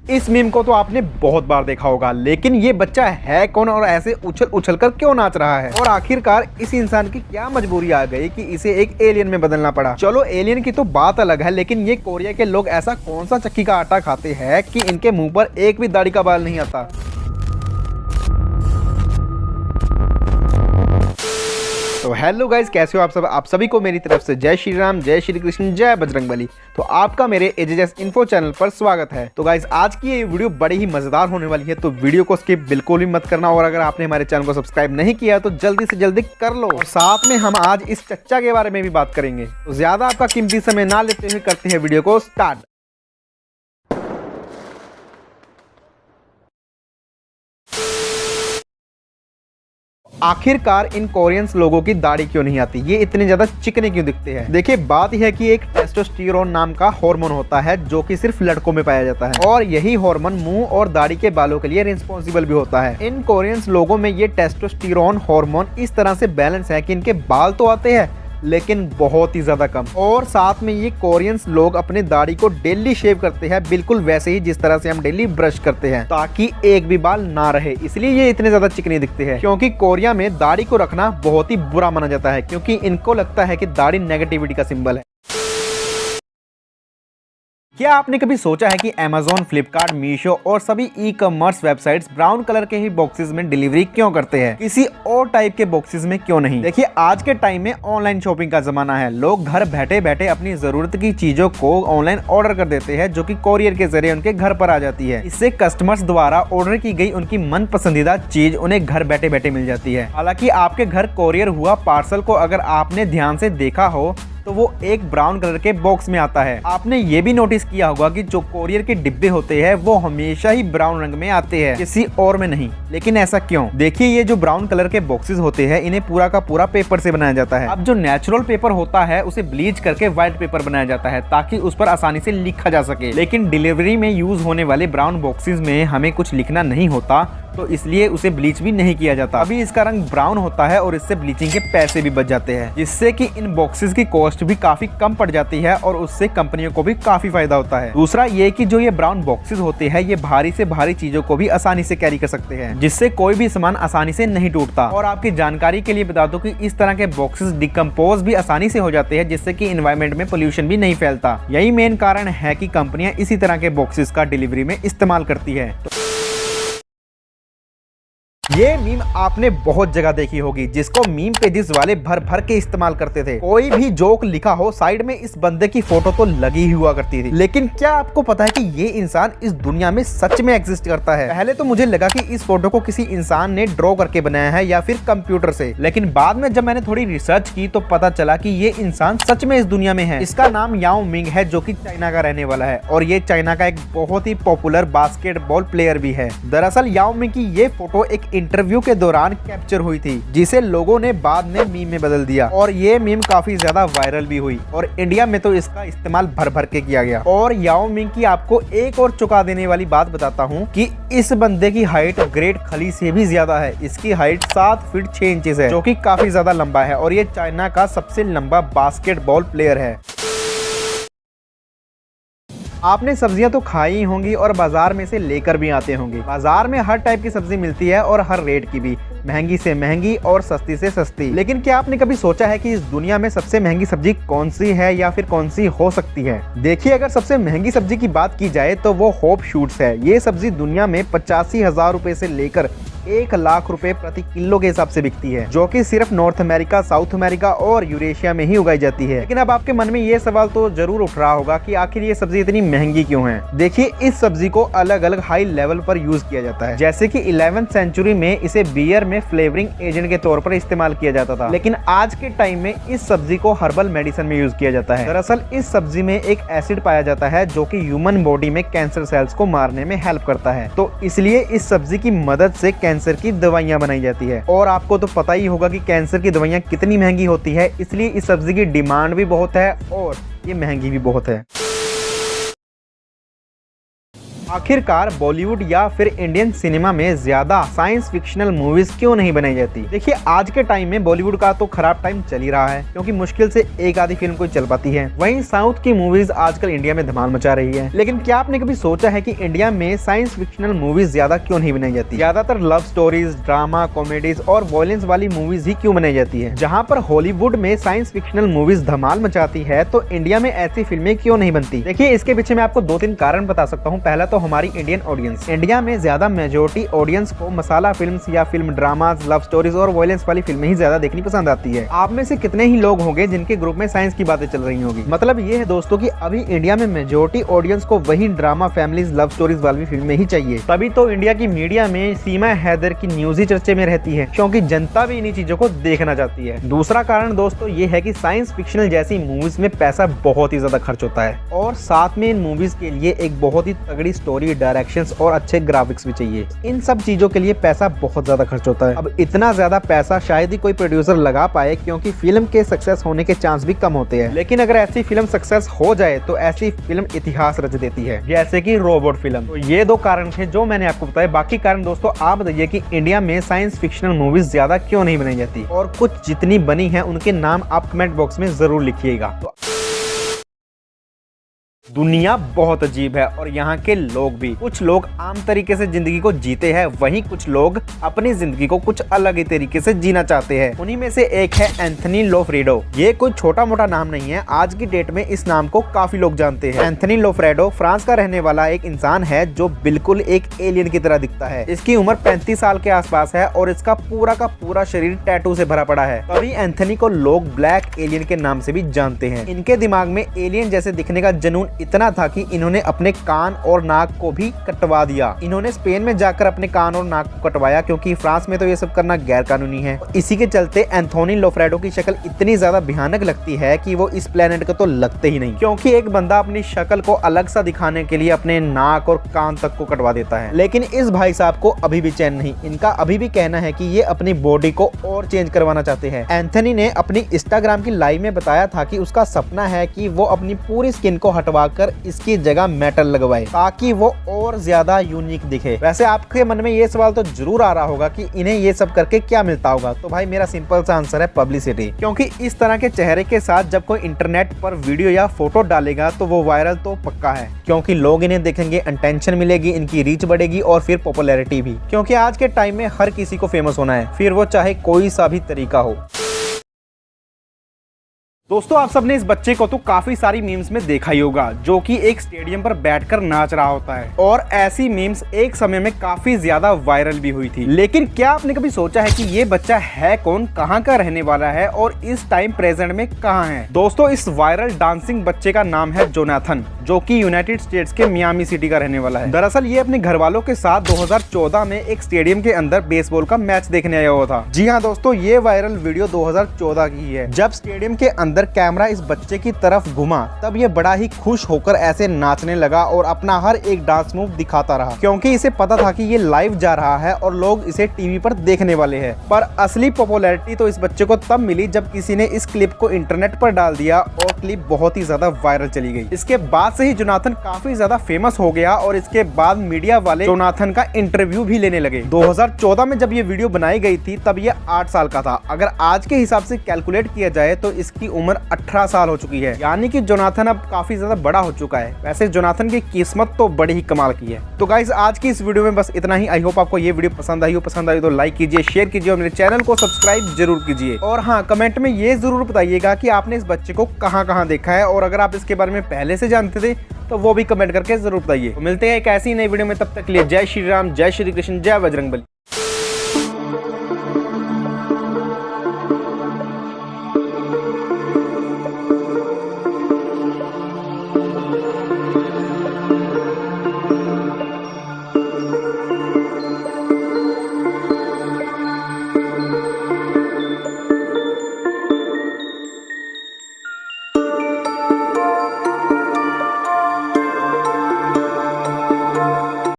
इस मीम को तो आपने बहुत बार देखा होगा, लेकिन ये बच्चा है कौन और ऐसे उछल उछल कर क्यों नाच रहा है? और आखिरकार इस इंसान की क्या मजबूरी आ गई कि इसे एक एलियन में बदलना पड़ा? चलो एलियन की तो बात अलग है, लेकिन ये कोरिया के लोग ऐसा कौन सा चक्की का आटा खाते हैं कि इनके मुंह पर एक भी दाढ़ी का बाल नहीं आता? तो हेलो गाइज, कैसे हो आप सब? आप सभी को मेरी तरफ से जय श्री राम, जय श्री कृष्ण, जय बजरंगबली। तो आपका मेरे एजेएस इन्फो चैनल पर स्वागत है। तो गाइज आज की ये वीडियो बड़ी ही मजेदार होने वाली है, तो वीडियो को स्किप बिल्कुल भी मत करना। और अगर आपने हमारे चैनल को सब्सक्राइब नहीं किया तो जल्दी से जल्दी कर लो। और साथ में हम आज इस चच्चा के बारे में भी बात करेंगे। तो ज्यादा आपका कीमती समय ना लेते हुए करते हैं वीडियो को स्टार्ट। आखिरकार इन कोरियंस लोगों की दाढ़ी क्यों नहीं आती? ये इतने ज्यादा चिकने क्यों दिखते हैं? देखिए बात यह है कि एक टेस्टोस्टेरोन नाम का हार्मोन होता है जो कि सिर्फ लड़कों में पाया जाता है, और यही हार्मोन मुंह और दाढ़ी के बालों के लिए रिस्पॉन्सिबल भी होता है। इन कोरियंस लोगों में ये टेस्टोस्टेरोन हार्मोन इस तरह से बैलेंस है कि इनके बाल तो आते हैं लेकिन बहुत ही ज्यादा कम। और साथ में ये कोरियंस लोग अपने दाढ़ी को डेली शेव करते हैं, बिल्कुल वैसे ही जिस तरह से हम डेली ब्रश करते हैं, ताकि एक भी बाल ना रहे। इसलिए ये इतने ज्यादा चिकने दिखते हैं, क्योंकि कोरिया में दाढ़ी को रखना बहुत ही बुरा माना जाता है, क्योंकि इनको लगता है कि दाढ़ी नेगेटिविटी का सिंबल है। क्या आपने कभी सोचा है कि Amazon, फ्लिपकार्ट, मीशो और सभी e commerce websites brown colour के ही बॉक्सेस में डिलीवरी क्यों करते हैं, किसी और टाइप के बॉक्सेस में क्यों नहीं? देखिए आज के टाइम में ऑनलाइन शॉपिंग का जमाना है। लोग घर बैठे बैठे अपनी जरूरत की चीजों को ऑनलाइन ऑर्डर कर देते हैं, जो कि कोरियर के जरिए उनके घर पर आ जाती है। इससे कस्टमर्स द्वारा ऑर्डर की गई उनकी मन पसंदीदा चीज उन्हें घर बैठे बैठे मिल जाती है। हालांकि आपके घर कोरियर हुआ पार्सल को अगर आपने ध्यान से देखा हो तो वो एक ब्राउन कलर के बॉक्स में आता है। आपने ये भी नोटिस किया होगा कि जो कोरियर के डिब्बे होते हैं वो हमेशा ही ब्राउन रंग में आते हैं, किसी और में नहीं। लेकिन ऐसा क्यों? देखिए ये जो ब्राउन कलर के बॉक्सेस होते हैं इन्हें पूरा का पूरा पेपर से बनाया जाता है। अब जो नेचुरल पेपर होता है उसे ब्लीच करके व्हाइट पेपर बनाया जाता है, ताकि उस पर आसानी से लिखा जा सके। लेकिन डिलीवरी में यूज होने वाले ब्राउन बॉक्सेस में हमें कुछ लिखना नहीं होता, तो इसलिए उसे ब्लीच भी नहीं किया जाता। अभी इसका रंग ब्राउन होता है और इससे ब्लीचिंग के पैसे भी बच जाते हैं, जिससे कि इन बॉक्सेस की कॉस्ट भी काफी कम पड़ जाती है और उससे कंपनियों को भी काफी फायदा होता है। दूसरा ये कि जो ये ब्राउन बॉक्सेस होते हैं ये भारी से भारी चीजों को भी आसानी से कैरी कर सकते हैं, जिससे कोई भी सामान आसानी से नहीं टूटता। और आपकी जानकारी के लिए बता दूं कि इस तरह के बॉक्सेस डिकम्पोज भी आसानी से हो जाते हैं, जिससे कि एनवायरनमेंट में पोल्यूशन भी नहीं फैलता। यही मेन कारण है कि कंपनियां इसी तरह के बॉक्सेस का डिलीवरी में इस्तेमाल करती है। ये मीम आपने बहुत जगह देखी होगी, जिसको मीम पेजेस वाले भर भर के इस्तेमाल करते थे। कोई भी जोक लिखा हो साइड में इस बंदे की फोटो तो लगी ही हुआ करती थी। लेकिन क्या आपको पता है कि ये इंसान इस दुनिया में सच में एग्जिस्ट करता है? पहले तो मुझे लगा कि इस फोटो को किसी इंसान ने ड्रॉ करके बनाया है या फिर कंप्यूटर से, लेकिन बाद में जब मैंने थोड़ी रिसर्च की तो पता चला कि ये इंसान सच में इस दुनिया में है। इसका नाम याओ मिंग है, जो कि चाइना का रहने वाला है, और ये चाइना का एक बहुत ही पॉपुलर बास्केटबॉल प्लेयर भी है। दरअसल याओ मिंग की ये फोटो एक इंटरव्यू के दौरान कैप्चर हुई थी, जिसे लोगों ने बाद में मीम में बदल दिया, और ये मीम काफी ज्यादा वायरल भी हुई, और इंडिया में तो इसका इस्तेमाल भर भर के किया गया। और याओ मिंग की आपको एक और चौंका देने वाली बात बताता हूँ कि इस बंदे की हाइट ग्रेट खली से भी ज्यादा है। इसकी हाइट 7 फीट 6 इंचेस है, जो कि काफी ज्यादा लंबा है, और ये चाइना का सबसे लंबा बास्केटबॉल प्लेयर है। आपने सब्जियां तो खाई ही होंगी और बाजार में से लेकर भी आते होंगे। बाजार में हर टाइप की सब्जी मिलती है, और हर रेट की भी, महंगी से महंगी और सस्ती से सस्ती। लेकिन क्या आपने कभी सोचा है कि इस दुनिया में सबसे महंगी सब्जी कौन सी है या फिर कौन सी हो सकती है? देखिए अगर सबसे महंगी सब्जी की बात की जाए तो वो होप शूट्स है। ये सब्जी दुनिया में 85,000 रुपए से लेकर 1 लाख रुपए प्रति किलो के हिसाब से बिकती है, जो कि सिर्फ नॉर्थ अमेरिका, साउथ अमेरिका और यूरेशिया में ही उगाई जाती है। लेकिन अब आपके मन में ये सवाल तो जरूर उठ रहा होगा कि आखिर ये सब्जी इतनी महंगी क्यों है? देखिए इस सब्जी को अलग अलग हाई लेवल पर यूज किया जाता है। जैसे कि 11th सेंचुरी में इसे बियर में फ्लेवरिंग एजेंट के तौर पर इस्तेमाल किया जाता था, लेकिन आज के टाइम में इस सब्जी को हर्बल मेडिसिन में यूज किया जाता है। दरअसल इस सब्जी में एक एसिड पाया जाता है जो कि ह्यूमन बॉडी में कैंसर सेल्स को मारने में हेल्प करता है, तो इसलिए इस सब्जी की मदद से कैंसर की दवाइयां बनाई जाती है। और आपको तो पता ही होगा कि कैंसर की दवाइयां कितनी महंगी होती है, इसलिए इस सब्जी की डिमांड भी बहुत है और ये महंगी भी बहुत है। आखिरकार बॉलीवुड या फिर इंडियन सिनेमा में ज्यादा साइंस फिक्शनल मूवीज क्यों नहीं बनाई जाती? देखिए आज के टाइम में बॉलीवुड का तो खराब टाइम चल ही रहा है, क्योंकि मुश्किल से एक आधी फिल्म कोई चल पाती है। वहीं साउथ की मूवीज आजकल इंडिया में धमाल मचा रही है। लेकिन क्या आपने कभी सोचा है कि इंडिया में साइंस फिक्शनल मूवीज ज्यादा क्यों नहीं बनाई जाती? ज्यादातर लव स्टोरीज, ड्रामा, कॉमेडीज और वॉयलेंस वाली मूवीज ही क्यों बनाई जाती है? जहाँ पर हॉलीवुड में साइंस फिक्शनल मूवीज धमाल मचाती है, तो इंडिया में ऐसी फिल्में क्यों नहीं बनती? देखिए इसके पीछे मैं आपको 2-3 कारण बता सकता हूँ। पहला तो हमारी इंडियन ऑडियंस। इंडिया में ज्यादा मेजोरिटी ऑडियंस को मसाला फिल्म्स या फिल्म ड्रामास, लव स्टोरीज और वॉयलेंस वाली फिल्में ही ज्यादा देखनी पसंद आती है। आप में से कितने ही लोग होंगे जिनके ग्रुप में साइंस की बातें चल रही होगी। मतलब ये है दोस्तों कि अभी इंडिया में मेजोरिटी ऑडियंस को वही ड्रामा, फैमिलीज, लव स्टोरीज वाली फिल्में ही चाहिए। तभी तो इंडिया की मीडिया में सीमा हैदर की न्यूज ही चर्चे में रहती है, क्योंकि जनता भी इन्हीं चीजों को देखना चाहती है। दूसरा कारण दोस्तों ये है कि साइंस फिक्शनल जैसी मूवीज में पैसा बहुत ही ज्यादा खर्च होता है, और साथ में इन मूवीज के लिए एक बहुत ही तगड़ी स्टोरी, डायरेक्शंस और अच्छे ग्राफिक्स भी चाहिए। इन सब चीजों के लिए पैसा बहुत ज्यादा खर्च होता है। अब इतना ज्यादा पैसा शायद ही कोई प्रोड्यूसर लगा पाए, क्योंकि फिल्म के सक्सेस होने के चांस भी कम होते हैं। लेकिन अगर ऐसी फिल्म सक्सेस हो जाए तो ऐसी फिल्म इतिहास रच देती है, जैसे कि रोबोट फिल्म। तो ये 2 कारण थे जो मैंने आपको बताया। बाकी कारण दोस्तों आप बताइए कि इंडिया में साइंस फिक्शनल मूवीज ज्यादा क्यों नहीं बनाई जाती, और कुछ जितनी बनी है उनके नाम आप कमेंट बॉक्स में जरूर लिखिएगा। दुनिया बहुत अजीब है और यहाँ के लोग भी। कुछ लोग आम तरीके से जिंदगी को जीते हैं, वहीं कुछ लोग अपनी जिंदगी को कुछ अलग ही तरीके से जीना चाहते हैं। उन्हीं में से एक है एंथनी लोफ्रेडो। ये कोई छोटा मोटा नाम नहीं है, आज की डेट में इस नाम को काफी लोग जानते हैं। एंथनी लोफ्रेडो फ्रांस का रहने वाला एक इंसान है जो बिल्कुल एक एलियन की तरह दिखता है। इसकी उम्र 35 साल के आसपास है और इसका पूरा का पूरा शरीर टैटू से भरा पड़ा है। तभी एंथनी को लोग ब्लैक एलियन के नाम से भी जानते हैं। इनके दिमाग में एलियन जैसे दिखने का जुनून इतना था कि इन्होंने अपने कान और नाक को भी कटवा दिया। इन्होंने स्पेन में जाकर अपने कान और नाक को कटवाया, क्योंकि फ्रांस में तो ये सब करना गैर कानूनी है। इसी के चलते एंथोनी लोफ्रेडो की शक्ल इतनी ज्यादा भयानक लगती है कि वो इस प्लेनेट को तो लगते ही नहीं, क्योंकि एक बंदा अपनी शक्ल को अलग सा दिखाने के लिए अपने नाक और कान तक को कटवा देता है। लेकिन इस भाई साहब को अभी भी चैन नहीं। इनका अभी भी कहना है कि ये अपनी बॉडी को और चेंज करवाना चाहते हैं। एंथनी ने अपनी इंस्टाग्राम की लाइव में बताया था कि उसका सपना है कि वो अपनी पूरी स्किन को हटवाकर इसकी जगह मेटल लगवाए, ताकि वो और ज्यादा यूनिक दिखे। वैसे आपके मन में ये सवाल तो जरूर आ रहा होगा कि इन्हें ये सब करके क्या मिलता होगा। तो भाई मेरा सिंपल सा आंसर है पब्लिसिटी, क्योंकि इस तरह के चेहरे के साथ जब कोई इंटरनेट पर वीडियो या फोटो डालेगा तो वो वायरल तो पक्का है, क्योंकि लोग इन्हें देखेंगे, अटेंशन मिलेगी, इनकी रीच बढ़ेगी और फिर पॉपुलैरिटी भी, क्योंकि आज के टाइम में हर किसी को फेमस होना है, फिर वो चाहे कोई सा भी तरीका हो। दोस्तों आप सबने इस बच्चे को तो काफी सारी मीम्स में देखा ही होगा, जो कि एक स्टेडियम पर बैठकर नाच रहा होता है, और ऐसी मीम्स एक समय में काफी ज्यादा वायरल भी हुई थी। लेकिन क्या आपने कभी सोचा है कि ये बच्चा है कौन, कहाँ का रहने वाला है और इस टाइम प्रेजेंट में कहाँ है? दोस्तों इस वायरल डांसिंग बच्चे का नाम है जोनाथन, जो कि यूनाइटेड स्टेट्स के मियामी सिटी का रहने वाला है। दरअसल ये अपने घर वालों के साथ 2014 में एक स्टेडियम के अंदर बेसबॉल का मैच देखने आया हुआ था। जी हाँ दोस्तों, ये वायरल वीडियो 2014 की है। जब स्टेडियम के अंदर कैमरा इस बच्चे की तरफ घुमा, तब ये बड़ा ही खुश होकर ऐसे नाचने लगा और अपना हर एक डांस मूव दिखाता रहा, क्योंकि इसे पता था कि ये लाइव जा रहा है और लोग इसे टीवी पर देखने वाले हैं। पर असली पॉपुलैरिटी तो इस बच्चे को तब मिली जब किसी ने इस क्लिप को इंटरनेट पर डाल दिया और क्लिप बहुत ही ज्यादा वायरल चली गई। इसके बाद से ही जोनाथन काफी ज्यादा फेमस हो गया और इसके बाद मीडिया वाले जोनाथन का इंटरव्यू भी लेने लगे। 2014 में जब ये वीडियो बनाई गई थी तब ये 8 साल का था। अगर आज के हिसाब से कैलकुलेट किया जाए तो इसकी उम्र 18 साल हो चुकी है, यानी कि जोनाथन अब काफी ज्यादा बड़ा हो चुका है। वैसे जोनाथन की किस्मत तो बड़ी ही कमाल की है। तो गाइस आज की इस वीडियो में बस इतना ही। आई होप आपको ये वीडियो पसंद आई हो। पसंद आई तो लाइक कीजिए, शेयर कीजिए और मेरे चैनल को सब्सक्राइब जरूर कीजिए। और हाँ, कमेंट में ये जरूर बताइएगा कि आपने इस बच्चे को कहाँ देखा है, और अगर आप इसके बारे में पहले से जानते थे तो वो भी कमेंट करके जरूर बताइए। तो मिलते हैं एक ऐसी नई वीडियो में, तब तक के लिए जय श्री राम, जय श्री कृष्ण, जय बजरंगबली।